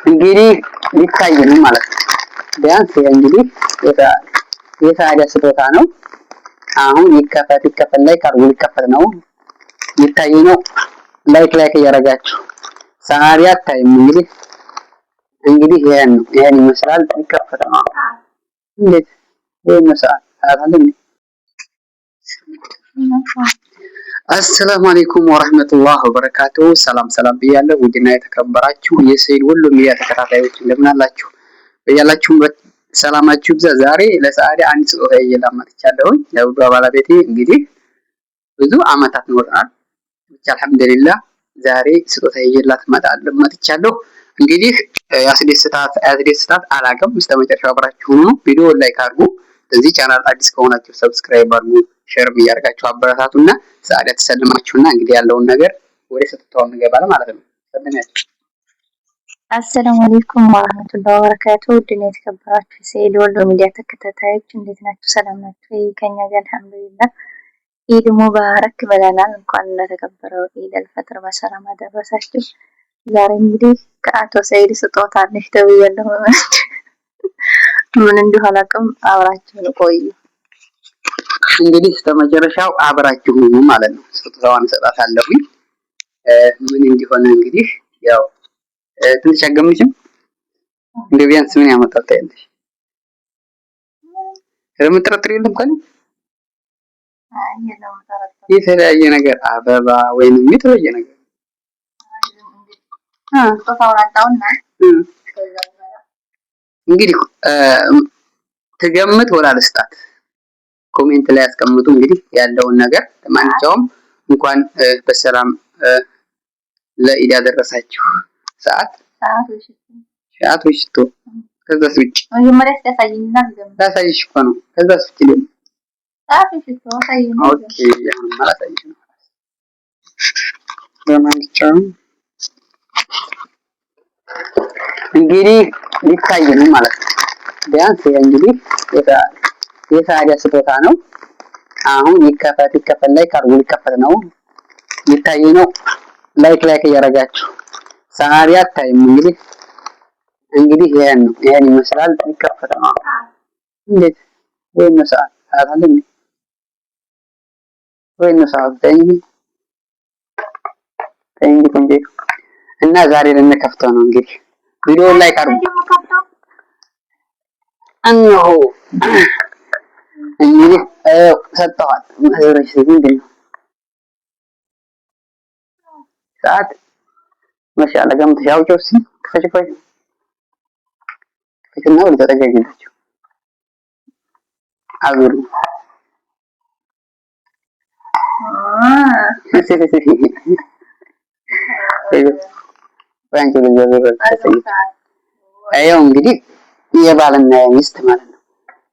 እንግዲህ ሊታይ ነው ማለት ነው። ቢያንስ እንግዲህ የሳዲያ ስጦታ ነው። አሁን ይከፈት ላይ ካርጎ ሊከፈት ነው። ይታይ ነው። ላይክ እያደረጋችሁ ሳዲያ ታይም እንግዲህ ይሄን ይመስላል። ይከፈት ነው እንዴት ወይ መስራት አይደለም። አሰላሙ አለይኩም ወራህመቱላሂ ወበረካቱሁ። ሰላም ብያለሁ። ውድና የተከበራችሁ የሰይድ ወሎ ሚዲያ ተከታታዮች እንደምን አላችሁ? በያላችሁበት ሰላማችሁ ይብዛ። ዛሬ ለሰዓዲያ አንድ ስጦታ ይዤላት መጥቻለሁ። ለውዷ ባለቤቴ እንግዲህ ብዙ አመታት ኖረናል። ብቻ አልሐምዱሊላህ ዛሬ ስጦታ ይዤላት መጥቻለሁ። እንግዲህ ያስደስታት አላውቅም። እስከመጨረሻው አብራችሁ ሁኑ። ቪዲዮ ላይክ አድርጉ። እዚህ ቻናል አዲስ ከሆናችሁ ሰብስክራይብ አድርጉ። ሼር እያደረጋችሁ አበረታቱና ሰዓዲያ ተሰልማችሁና እንግዲህ ያለውን ነገር ወደ ስጦታው እንገባለን ማለት ነው። ሰላማችሁ አሰላሙ አለይኩም ወራህመቱላሂ ወበረካቱ። ውድና የተከበራችሁ የሰይድ ወሎ ሚዲያ ተከታታዮች እንዴት ናችሁ? ሰላም ናችሁ? ከኛ ጋር አልሐምዱሊላህ። ኢድ ሙባረክ ብለናል። እንኳን ለተከበረው ኢድ አልፈጥር በሰላም አደረሳችሁ። ዛሬ እንግዲህ ከአቶ ሰይድ ስጦታ አለሽ ተብያለሁ። ምን እንደሆነ አላውቅም። አብራችሁን ቆዩ። እንግዲህ እስከመጨረሻው አብራችሁ ሁኑ ማለት ነው። ስጦታዋን እሰጣታለሁ። ምን እንዲሆነ እንግዲህ ያው ትንሽ አገምችም እንደ ቢያንስ ምን ያመጣል ታያለሽ። የምትጠረጥሪ የለም ካለ የተለያየ ነገር አበባ ወይንም የተለያየ ነገር እንግዲህ ትገምት ወላ ልስጣት? ኮሜንት ላይ ያስቀምጡ እንግዲህ ያለውን ነገር። ለማንኛውም እንኳን በሰላም ለኢድ ያደረሳችሁ። ሰዓት ወሽቶ ከዛስ ውጭ መጀመሪያ ያሳየኝና ታሳይሽ እኮ ነው። ከዛስ ውጭ ደግሞ ኦኬ ያን ማለት ነው። ለማንኛውም እንግዲህ ሊታይ ነው ማለት ነው። ቢያንስ እንግዲህ የሳዲያ ስጦታ ነው። አሁን ይከፈት ላይ ካርጎ ሊከፈት ነው። ይታይ ነው። ላይክ እያደረጋችሁ ሳዲያ ታይም እንግዲህ ይሄን ይመስላል። ይከፈት ነው እንዴት ወይ መስራት አይደለም ወይ መስራት እንጂ እና ዛሬ ልንከፍተው ነው እንግዲህ ቪዲዮ ላይ ካርጎ እነሆ እንግዲህ ሰጥተዋል። ማህበረሽ ምንድን ነው ሰዓት ማሻአላ ገምተሽ አውጪው እስኪ ከፈችፈች ከትና ወደ ተጠጋግላችሁ አዙሩ። ባንቺ ለዘበረ አየው እንግዲህ የባልና የሚስት ማለት ነው።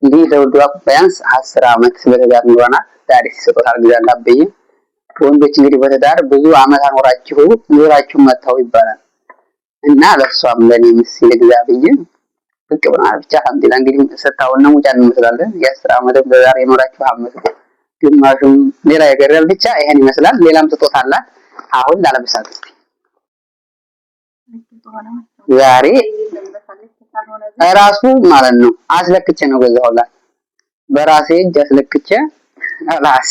እንግዲህ ለውዷ ቢያንስ 10 አመት በትዳር ኖረናል። ዛሬ ስጦታ አርግዛላት በይ ወንዶች እንግዲህ በትዳር ብዙ አመት ኖራችሁ መታው ይባላል እና ለሷም ለኔ ምስል ግዛ በይ ብቅ ብለናል። ብቻ አልሐምዱሊላህ እንግዲህ ሰታውና ሙጫን እንመስላለን። የ10 አመት በትዳር የኖራችሁ አመት ግማሹም ሌላ ያገራል። ብቻ ይሄን ይመስላል። ሌላም ስጦታ አላት። አሁን ላለብሳት እስቲ ዛሬ ራሱ ማለት ነው አስለክቼ ነው ገዛሁላት። በራሴ እጅ አስለክቼ አላስ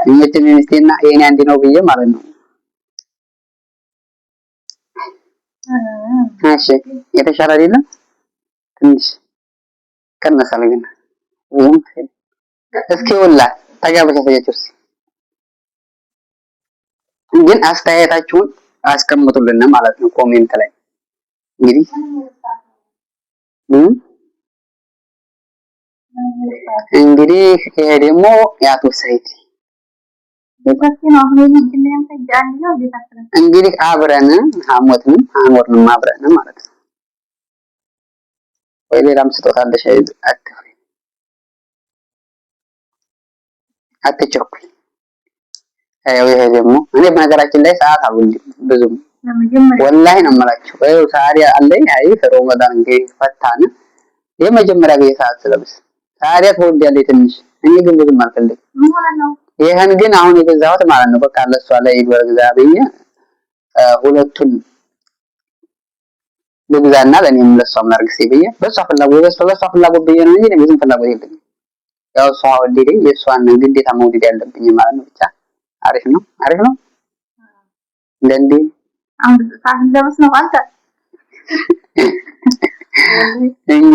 የመቼም ሚስቴና የኔ አንድ ነው ብዬ ማለት ነው። እሺ የተሻለ አይደለም ትንሽ ቀነሰ ግን እስኪ ወላሂ ተጋበሻ ሰያችሁ ግን አስተያየታችሁን አስቀምጡልን ማለት ነው ኮሜንት ላይ እንግዲህ ይሄ ደግሞ ያቶ ሰይድ እንግዲህ አብረን ሐሞትንም አኖርንም አብረን ማለት ነው። ወይ ሌላም ስጦታ አለሽ አትፍሪ አትቸኩይ። ይሄ ደግሞ እኔ በነገራችን ላይ ሰዓት አሉኝ ብዙም ወላሂ ነው የምላችሁ። ሳዲያ አለኝ አይ ረመዳን እንግዲህ ፈታን የመጀመሪያ ጊዜ ሰዓት ስለብስ ሳዲያ ትወዳለች ትንሽ። እኔ ግን ብዙም አልፈልግም። ይሄን ግን አሁን የገዛሁት ማለት ነው በቃ ለሷ ላይ ኢድ ወርግዛ ብዬ ሁለቱን ልግዛና ለኔም ለሷም ላርግስ ብዬ በሷ ፍላጎት ብዬ ነው እንጂ እኔ ብዙም ፍላጎት የለኝም። ያው እሷ ወደደኝ የሷን ግዴታ መውደድ ያለብኝ ማለት ነው። ብቻ አሪፍ ነው እንደንዴ አሁን ታንደምስ ነው አንተ እንዴ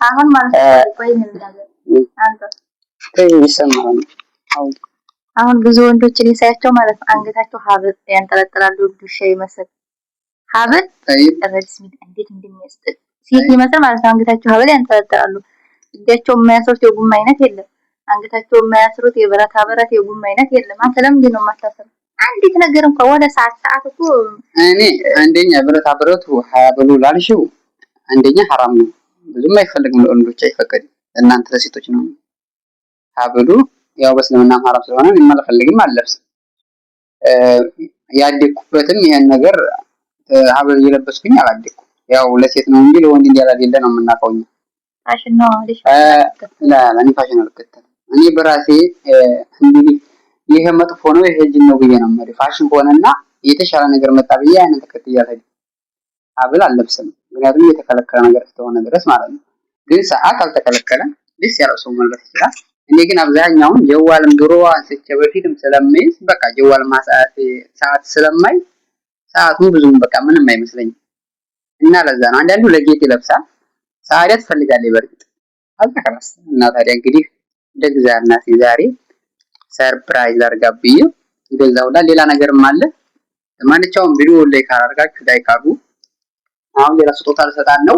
አሁን ማለት ነው። ቆይ ምን ነገር አንተ ይሰማል። አሁን ብዙ ወንዶችን ሳያቸው ማለት ነው አንገታቸው ሀብል ያንጠለጥላሉ። ዱሻ ይመስል ሀብል ረድስሚት እንዴት እንደሚያስጠል ሴት ይመስል ማለት ነው። አንገታቸው ሀብል ያንጠለጥላሉ። እጃቸው የማያስሩት የጉማ አይነት የለም። አንገታቸው የማያስሩት የብረታ ብረት የጉማ አይነት የለም። አንተ ለምንድን ነው የማታስረው? አንዲት ነገር እንኳን ወደ ሰዓት እኮ እኔ አንደኛ ብረታ ብረቱ ሀብሉ ላልሽው አንደኛ ሐራም ነው። ብዙም አይፈልግም፣ ለወንዶች አይፈቀድም። እናንተ ለሴቶች ነው ሀብሉ። ያው በእስልምና ሐራም ስለሆነ እኔም አልፈልግም አልለብስም። ያደኩበትም ይሄን ነገር ሀብል እየለበስኩኝ አላደኩም። ያው ለሴት ነው እንጂ ለወንድ እንዲያላደለ ነው የምናውቀው። ፋሽን ነው አይደል? ለኔ ፋሽን አልከተልም። እኔ በራሴ እንግዲህ ይሄ መጥፎ ነው ይሄ ጅን ነው ብዬ ነው ማለት ፋሽን ሆነና የተሻለ ነገር መጣ ብዬ ያንን ተከትያለሁ። ሀብል አልለብስም፣ ምክንያቱም የተከለከለ ነገር ስለሆነ ድረስ ማለት ነው። ግን ሰዓት አልተከለከለም፣ ደስ ያለው ሰው መልበስ ይችላል። እኔ ግን አብዛኛውን ጀዋልም ድሮ አንስቼ በፊትም ስለምይዝ በቃ ጀዋል ሰዓት ስለማይ ሰዓቱን ብዙም በቃ ምንም አይመስለኝም። እና ለዛ ነው አንዳንዱ ለጌጥ ይለብሳል። ሰዓት ትፈልጋለች በርግጥ አልተከራስ እና ታዲያ እንግዲህ ደግዛና ዛሬ ሰርፕራይዝ አርጋብኝ ገዛውላ። ሌላ ነገርም አለ። ማንኛውም ቪዲዮ ላይ ካላርጋችሁ ላይ ካሉ አሁን ሌላ ስጦታ ልሰጣን ነው።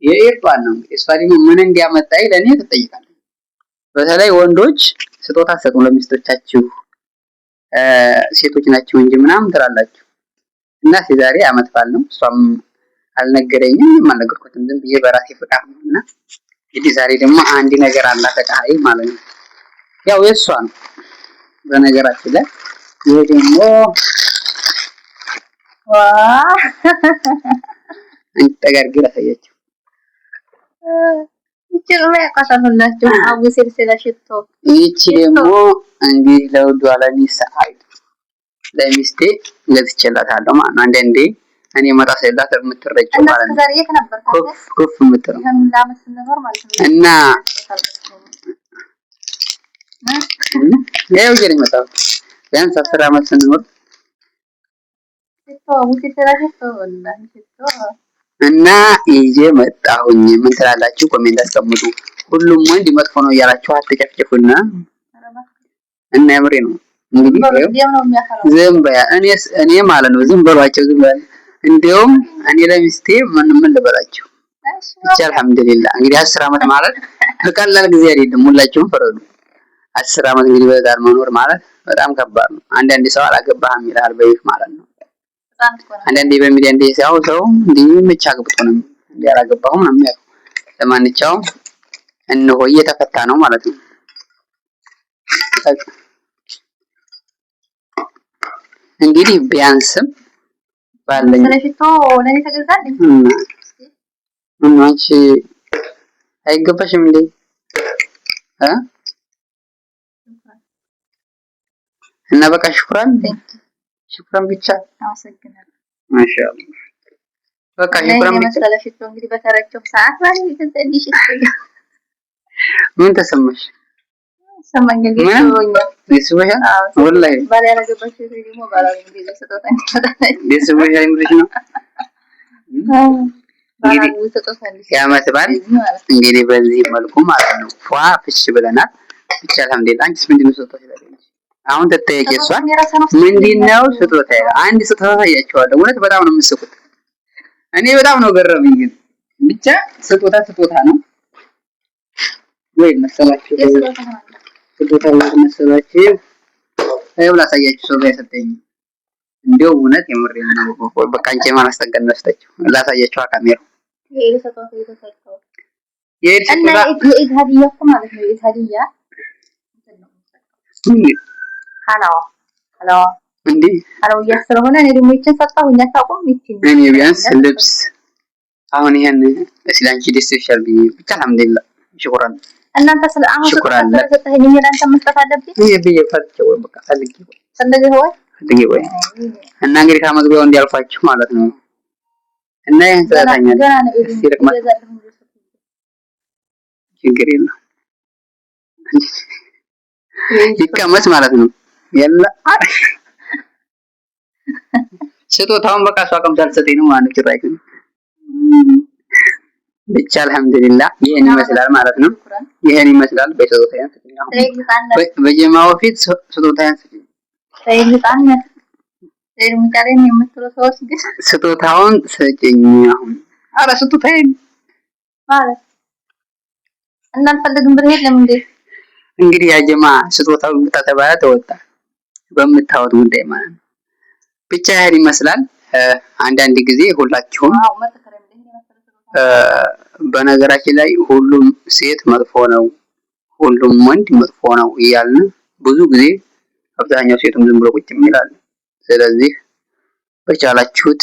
የኤርባን ነው እሷ ደግሞ ምን እንዲያመጣይ ለኔ ትጠይቃለች። በተለይ ወንዶች ስጦታ ሰጡ ለሚስቶቻችሁ ሴቶች ናቸው እንጂ ምናምን ትላላችሁ። እና ዛሬ አመት በዓል ነው። እሷም አልነገረኝም አልነገርኩትም፣ ዝም ብዬ በራሴ ፍቃድ ነውና እንግዲህ ዛሬ ደግሞ አንድ ነገር አላት ተቃይ ማለት ነው። ያው የሷ ነው በነገራችን ላይ ይሄ ደግሞ እንጠጋርግራ ታያችሁ ይችላል ያቃታላችሁ አቡ ሲልሲላ ሽቶ። ይቺ ደግሞ እንግዲህ ለውዱ አለኒ ሰዓት ለሚስቴ ገዝቼላታለሁ ማለት ነው። አንዴ እኔ መጣ ሰይላት የምትረጨው ማለት ነው። ዛሬ የት ነበር ኩፍ የምትለው እና ያው ጀሪ መጣው ቢያንስ 10 አመት ስንኖር እና ይዤ መጣሁኝ። ምን ትላላችሁ? ኮሜንት አስቀምጡ። ሁሉም ወንድ መጥፎ ነው እያላችሁ አትጨፍጭፉና እና ያምሬ ነው እንግዲህ ዝም በያ እኔ ማለት ነው ዝም በሏቸው ዝም በያ። እንደውም እኔ ለሚስቴ ምን ልበላችሁ ብቻ አልሐምዱሊላህ። እንግዲህ 10 አመት ማለት በቀላል ጊዜ አይደለም፣ ሁላችሁም ፈረዱ። 10 አመት እንግዲህ በዛር መኖር ማለት በጣም ከባድ ነው። አንዳንድ ሰው አላገባህም ይላል በይፍ ማለት ነው። አንዳንዴ በሚዲያ እንደ ሰው እንዲህ ብቻ አግብቶ ነው እንዲህ አላገባሁም ነው የሚያውቀው። ለማንኛውም እነሆ እየተፈታ ነው ማለት ነው። እንግዲህ ቢያንስም ባለኝ ስለሽቶ ለኔ ተገዛልኝ አንቺ አይገባሽም እንዴ? እና በቃ ሽኩራን ብቻ አመሰግናለሁ። ማሻአላህ በቃ ሽኩራን ብቻ። ስለሽቶ እንግዲህ በተረጨው ሰዓት ማለት ይተንጠልሽ ምን ተሰማሽ? ሰማኝ እንግዲህ ይስበሻ ወላሂ ባላ ያረገባሽ ደግሞ ባላ እንግዲህ ለሰጠታ ይስበሻ ይምርሽ ነው የዓመት በዓል እንግዲህ በዚህ መልኩ ማለት ነው ፏ ፍሽ ብለናል። ብቻ አልሐምዱሊላህ። አንቺስ ምንድነው ስጦታ ይላል? አሁን ተጠየቂ እሷን ምንድነው ስጦታ? አንድ ስጦታ ታያቸዋለሁ። እውነት በጣም ነው የምትስቁት። እኔ በጣም ነው ገረመኝ። ግን ብቻ ስጦታ ነው ወይ መሰላችሁ? ስጦታ ወይ መሰላችሁ? አይው ላሳያችሁ ሰው ጋር የሰጠኝ እንደው እውነት የምሬን ነው። በቃ አንቺ ማን አስጠገን ነስተችሁ ላሳያችሁ ካሜራው ይሄ ስጦታ የተሰጠው እና የኢታሊያ እኮ ማለት ነው የኢታሊያ ሀሎ እንዴ ሀሎ ስለሆነ እኔ ደግሞ ይችን ሰጣሁኝ። አታውቁም? ይችን እኔ ቢያንስ ልብስ አሁን ይሄን እስላንቺ ደስ ይሻል ብዬ ብቻ አልሐምዱሊላህ ሽኩራን። እናንተ ስለ አሁን ስለሰጠኸኝ እኔ ላንተ መስጠት አለብኝ። ይሄ ብዬ ፈርቼው በቃ ፈልጌ ወይ እና እንግዲህ ከመግቢያው እንዲያልፋችሁ ማለት ነው። እና ይሄን ስለታኛለህ ችግር የለም ይቀመስ ማለት ነው። የለ ስጦታውን በቃ እሷ ቀምሳ ልትሰጠኝ ነው ማለት ነው። ጭራሽ ግን ብቻ አልሐምዱሊላህ ይሄን ይመስላል ማለት ነው። ይሄን ይመስላል በስጦታዬን ስጡኝ። በጀማው ፊት ስጦታዬን ስጡኝ። ስጦታውን ስጪኝ አሁን። ኧረ ስጦታዬን ማለት እናንፈልግም ብር የለም እንዴ? እንግዲህ ያ ጀማ ስጦታው ተተባለ ተወጣ በምታወት ጉዳይ ማለት ነው። ብቻ ይሄን ይመስላል። አንዳንድ ጊዜ ሁላችሁም በነገራችን ላይ ሁሉም ሴት መጥፎ ነው፣ ሁሉም ወንድ መጥፎ ነው እያልን ብዙ ጊዜ አብዛኛው ሴቱም ዝም ብሎ ቁጭ ይላል። ስለዚህ በቻላችሁት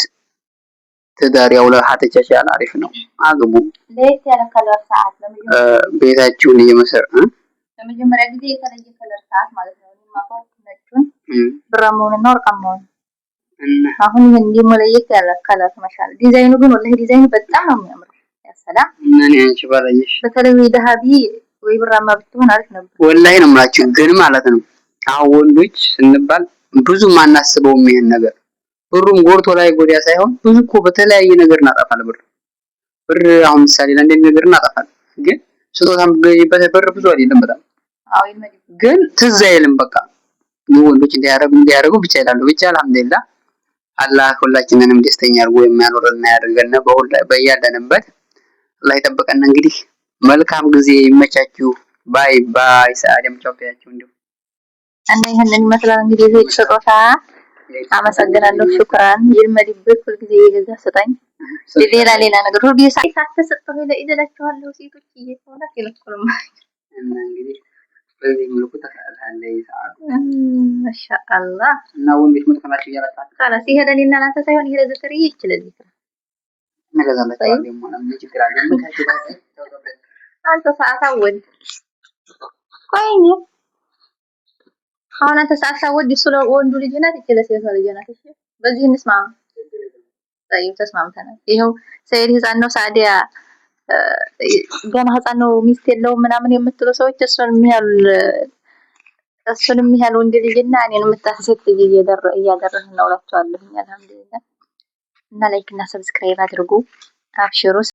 ትዳር ያው ለሀተቻቻል አሪፍ ነው። አግቡ። ለየት ያለ ከለር ሰዓት ቤታችሁን እየመሰረ ለመጀመሪያ ጊዜ የተለየ ከለር ሰዓት ማለት ነው። ማቆም ነጩን ብራማውንና ወርቃማውን እና አሁን ይሄን ለየት ያለ ከለር ማሻአላ። ዲዛይኑ ግን ወላሂ ዲዛይኑ በጣም ነው የሚያምረው። ያሰላም እኔ አንቺ ባላየሽ በተለይ ደሃቢ ወይ ብራማ ብትሆን አሪፍ ነበር። ወላሂ ነው የምላችሁ ግን ማለት ነው አሁን ወንዶች ስንባል ብዙ ማናስበውም ይሄን ነገር ብሩም ጎርቶ ላይ ጎዲያ ሳይሆን ብዙ እኮ በተለያየ ነገር እናጠፋለን። ብር አሁን ምሳሌ ለአንድ ነገር እናጠፋለን፣ ግን ስጦታም በበር ብዙ አይደለም በጣም አዎ ይመድ ግን ትዝ አይልም። በቃ ወንዶች እንዲያረጉ ብቻ ይላሉ። ብቻ አልሐምዱሊላህ አላህ ሁላችንንም ደስተኛ አድርጎ የሚያኖርና ያድርገን በያለንበት አላህ ይጠብቀን። እንግዲህ መልካም ጊዜ ይመቻችሁ። ባይ ባይ። ሰዓደም ቻውያችሁ እንዴ እና ይሄንን ይመስላል እንግዲህ የዘይት ስጦታ። አመሰግናለሁ። ሹክራን ይልመድብህ ሁልጊዜ የገዛ ስጠኝ። ሌላ ነገር ሁሉ ሳትሰጠው ይደላችኋለሁ። ሴቶች እየተወላ ይልኩልም እና እንግዲህ በዚህ መልኩ ተካላለ ይሳሉ ማሻአላህ። እና ወንዶች መጥፈናቸው ያላጣ ካላስ ይሄዳል እና አንተ ሳይሆን ይሄ ለዘከሪ ይችላል ነገዛላችሁ ደግሞ ምን ችግር አለ? ምን ታችላለ? አንተ ሰዓት አወል ቆይኝ አሁን አንተ ሰዓት አወል እሱ ለወንዱ ልጅ ናት ይችላል ሴቷ ልጅ ናት። እሺ በዚህ እንስማማ። طيب ተስማምተናል። ይሄው ሰይድ ህፃን ነው ሳዲያ ገና ህፃን ነው ሚስት የለውም ምናምን የምትሉ ሰዎች እሱንም ያህል ወንድ ልጅና እኔን የምታስሰጥ እያደረግን ነው እላችኋለሁ። አልሐምዱሊላህ እና ላይክ እና ሰብስክራይብ አድርጉ። አብሽሩ።